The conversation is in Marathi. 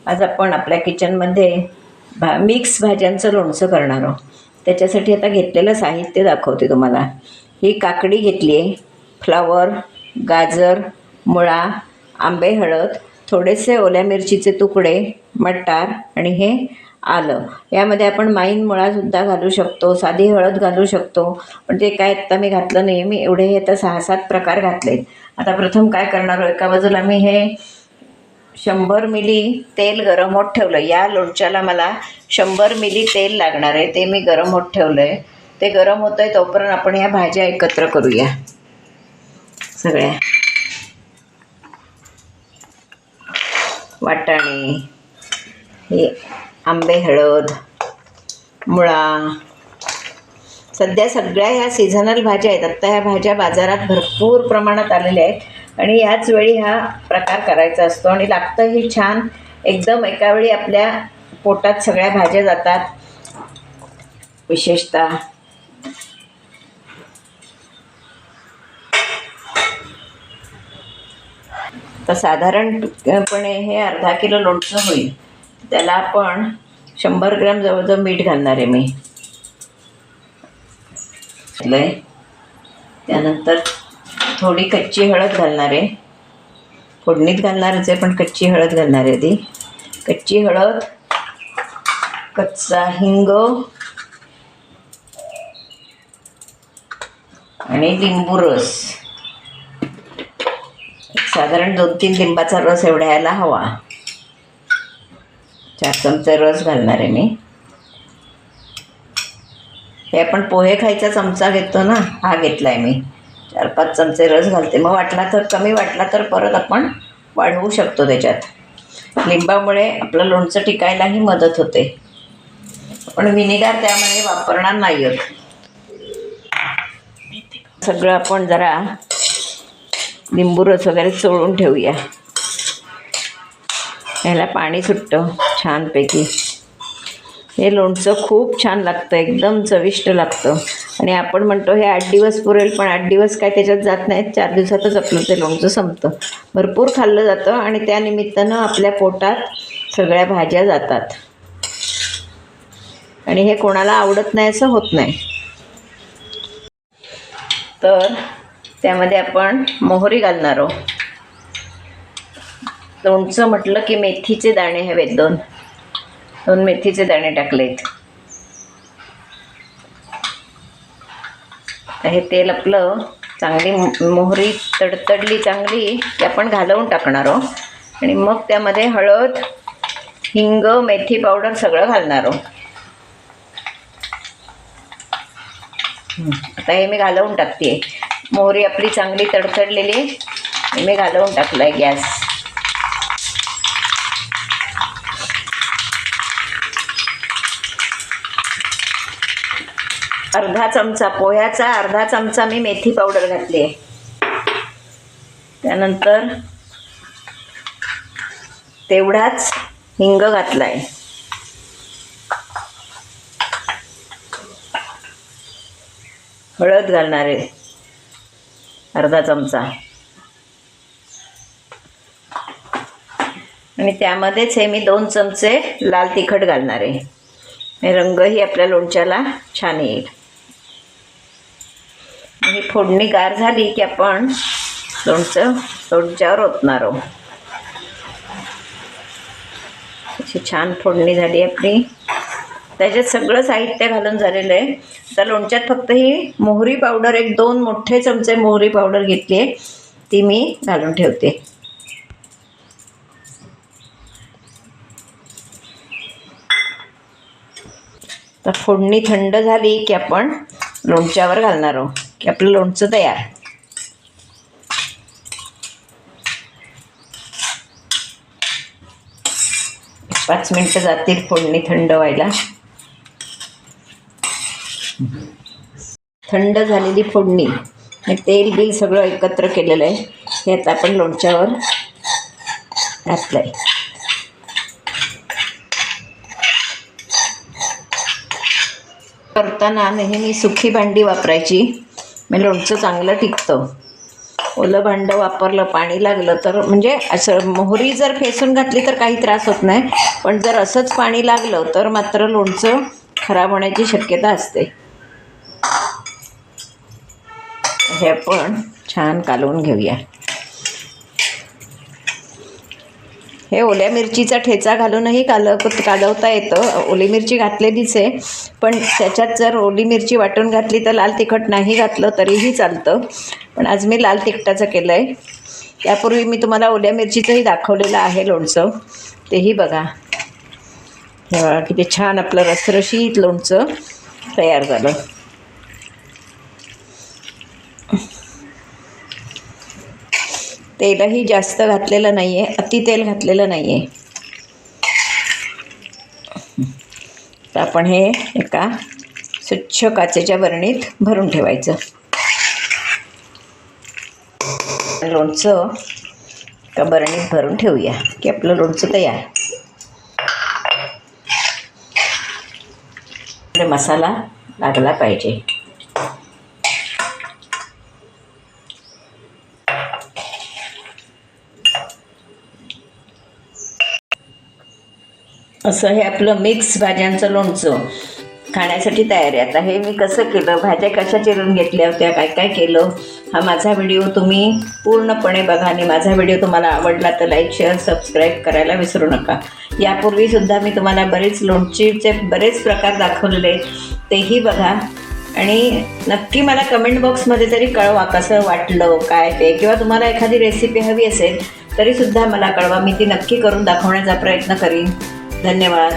आज आपण आपल्या किचनमध्ये मिक्स भाज्यांचं लोणचं करणार आहोत. त्याच्यासाठी आता घेतलेलं साहित्य दाखवते तुम्हाला. ही काकडी घेतली आहे, फ्लावर, गाजर, मुळा, आंबे हळद, थोडेसे ओल्या मिरचीचे तुकडे, मटार आणि हे आलं. यामध्ये आपण माईन मुळासुद्धा घालू शकतो, साधी हळद घालू शकतो, पण ते काय आत्ता मी घातलं नाही. मी एवढे हे आता 6-7 प्रकार घातलेत. आता प्रथम काय करणार आहोत, एका बाजूला मी हे 100 मिली तेल गरम होत ठेवलं. या लोणच्याला मला 100 मिली तेल लागणार आहे, ते मी गरम होत ठेवलं आहे. ते गरम होतं आहे तोपर्यंत आपण ह्या भाज्या एकत्र करूया सगळ्या. वाटाणे, हे आंबे हळद, मुळा, सध्या सगळ्या ह्या सीझनल भाज्या आहेत. आत्ता ह्या भाज्या बाजारात भरपूर प्रमाणात आलेल्या आहेत आणि याच वेळी हा प्रकार करायचा असतो आणि लागतंही छान. एकदम एकावेळी आपल्या पोटात सगळ्या भाज्या जातात. विशेषतः तर साधारणपणे हे अर्धा किलो लोणचं होईल. त्याला आपण 100 ग्रॅम जवळजवळ मीठ घालणार आहे मी. त्यानंतर थोडी कच्ची हळद घालणार आहे. फोडणीत घालणारच आहे पण कच्ची हळद घालणार आहे. आधी कच्ची हळद, कच्चा हिंग आणि लिंबू रस. साधारण 2-3 लिंबाचा रस एवढा यायला हवा. 4 चमचे रस घालणार आहे मी. हे आपण पोहे खायचा चमचा घेतो ना, हा घेतला आहे मी. 4-5 चमचे रस घालते. मग वाटला तर कमी, वाटला तर परत आपण वाढवू शकतो त्याच्यात. लिंबामुळे आपलं लोणचं टिकायलाही मदत होते. आपण व्हिनेगार त्यामध्ये वापरणार नाही आहोत. सगळं आपण जरा लिंबू रस वगैरे चोळून ठेवूया. ह्याला पाणी सुटतं छानपैकी. हे लोणचं खूप छान लागतं, एकदम चविष्ट लागतं. आणि आपण म्हणतो हे 8 दिवस पुरेल, पण 8 दिवस काय त्याच्यात जात नाहीत. 4 दिवसातच आपलं ते लोणचं संपतं. भरपूर खाल्लं जातं आणि त्यानिमित्तानं आपल्या पोटात सगळ्या भाज्या जातात आणि हे कोणाला आवडत नाही असं होत नाही. तर त्यामध्ये आपण मोहरी घालणार आहोत. लोणचं म्हटलं की मेथीचे दाणे हवेत. 2 मेथीचे दाणे टाकलेत. हे तेल आपलं चांगली मोहरी तडतडली चांगली की आपण घालवून टाकणार आहोत आणि मग त्यामध्ये हळद, हिंग, मेथी पावडर सगळं घालणार आहोत. आता हे मी घालवून टाकते. मोहरी आपली चांगली तडतडलेली मी घालवून टाकलं आहे. गॅस अर्धा चमचा, पोह्याचा अर्धा चमचा मी मेथी पावडर घातली आहे. त्यानंतर तेवढाच हिंग घातला आहे. हळद घालणार आहे अर्धा चमचा आणि त्यामध्येच हे मी 2 चमचे लाल तिखट घालणार आहे. रंगही आपल्या लोणच्याला छान येईल. ही फोडणी गार झाली की आपण लोणचं लोणच्यावर ओतणार आहोत. अशी छान फोडणी झाली आपली. त्याच्यात सगळं साहित्य घालून झालेलं आहे. आता लोणच्यात फक्त ही मोहरी पावडर, 1-2 मोठे चमचे मोहरी पावडर घेतली आहे, ती मी घालून ठेवते. तर फोडणी थंड झाली की आपण लोणच्यावर घालणार आहोत की आपलं लोणचं तयार. पाच मिनिटं जातील फोडणी थंड व्हायला. थंड झालेली फोडणी आणि तेल बिल सगळं एकत्र केलेलं आहे हे आता आपण लोणच्यावर घातलं आहे. करताना नेहमी सुखी भांडी वापरायची, म्हणजे लोणचं चांगलं टिकतं. ओलं भांडं वापरलं, पाणी लागलं तर म्हणजे असं मोहरी जर फेसून घातली तर काही त्रास होत नाही, पण जर असंच पाणी लागलं तर मात्र लोणचं खराब होण्याची शक्यता असते. हे आपण छान कालवून घेऊया. हे ओल्या मिरचीचा ठेचा घालूनही कालवता येतं. ओली मिरची घातलेलीच आहे, पण त्याच्यात जर ओली मिरची वाटून घातली तर लाल तिखट नाही घातलं तरीही चालतं, पण आज मी लाल तिखटाचं केलं आहे. त्यापूर्वी मी तुम्हाला ओल्या मिरचीचंही दाखवलेलं आहे लोणचं, तेही बघा. हे बघा किती छान आपलं रसरशीत लोणचं तयार झालं. तेलही जास्त घातलेलं नाही आहे, अति तेल घातलेलं नाही आहे. तर आपण हे एका स्वच्छ काचेच्या बरणीत भरून ठेवायचं. लोणचं एका बरणीत भरून ठेवूया की आपलं लोणचं तयार. मसाला लागला पाहिजे. असं हे आपलं मिक्स भाज्यांचं लोणचं खाण्यासाठी तयार आहे. आता हे मी कसं केलं, भाज्या कशा चिरून घेतल्या होत्या, काय काय केलं, हा माझा व्हिडिओ तुम्ही पूर्णपणे बघा. आणि माझा व्हिडिओ तुम्हाला आवडला तर लाईक, शेअर, सबस्क्राईब करायला विसरू नका. यापूर्वीसुद्धा मी तुम्हाला बरेच लोणचीचे बरेच प्रकार दाखवलेले, तेही बघा. आणि नक्की मला कमेंट बॉक्समध्ये तरी कळवा कसं वाटलं काय ते, किंवा तुम्हाला एखादी रेसिपी हवी असेल तरीसुद्धा मला कळवा. मी ती नक्की करून दाखवण्याचा प्रयत्न करीन. धन्यवाद.